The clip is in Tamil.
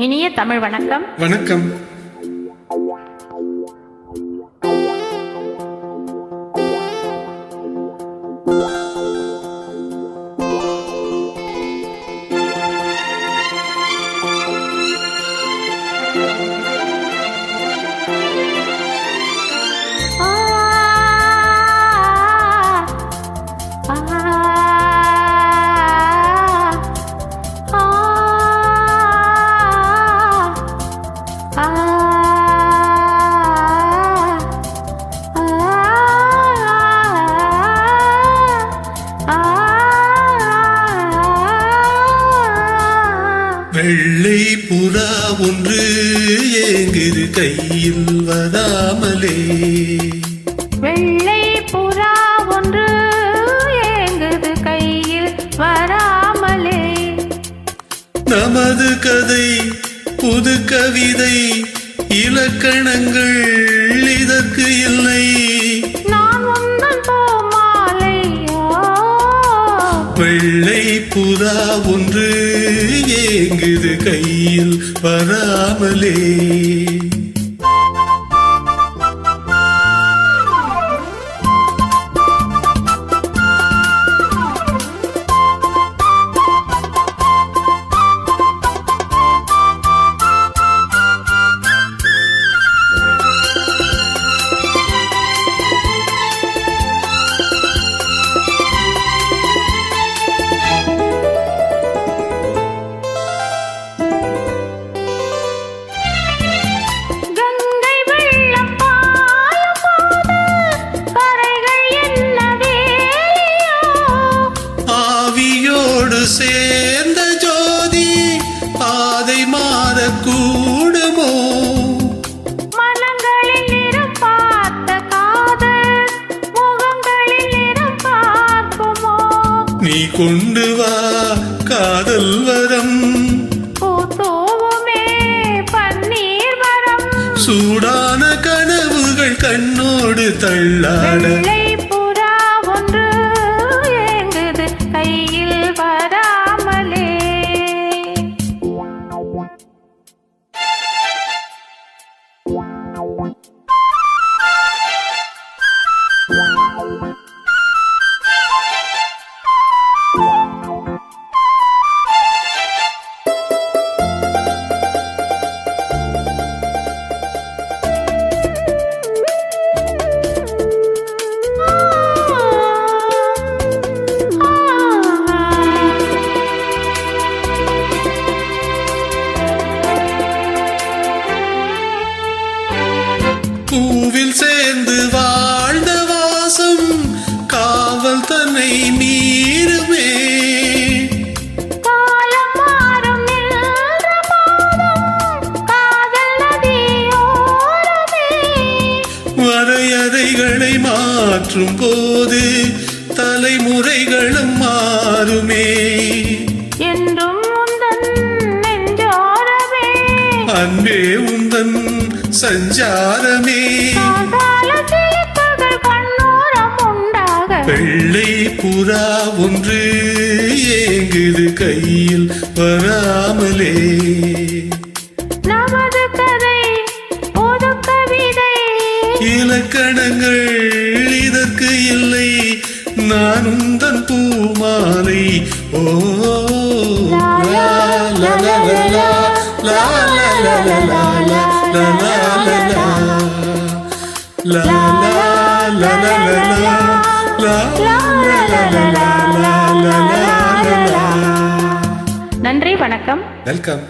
இனிய தமிழ் வணக்கம். வணக்கம். வெள்ளை புறா ஒன்று ஏங்குது கையில் வராமலே. வெள்ளை புறா ஒன்று ஏங்குது கையில் வராமலே. நமது கதை புது கவிதை, இலக்கணங்கள் இதற்கு இல்லை. வெள்ளை புறா ஒன்று ஏங்குது கையில் வராமலே. சேர்ந்த ஜோதி பாதை மாறக்கூடுமோ? மனங்களில் நிறம் பார்த்த காதல் முகங்களில் நிறம் பார்க்குமோ? நீ கொண்டு வா காதல் வரம், பூத்தோவுமே பன்னீர் வரம். சூடான கனவுகள் கண்ணோடு தள்ளாட. பூவில் சேர்ந்து வாழ்ந்த வாசம் காவல் தன்னை மீறுமே. காலம் மாறும் காதல் நதியோரமே. வரையறைகளை மாற்றும் போது தலைமுறைகளும் மாறுமே. என்றும் உந்தன் நெஞ்சோரமே, அன்பே உந்தன் சஞ்சாரமே. வெள்ளை புறா ஒன்று ஏங்குது கையில் வராமலே. நமது கதை புது கவிதை, இலக்கணங்கள் இதற்கு இல்லை. நான் உந்தன் பூமாலை. ஓ லா லா லா லா லா லா லா லா லா நன்றி, வணக்கம். வெல்கம்.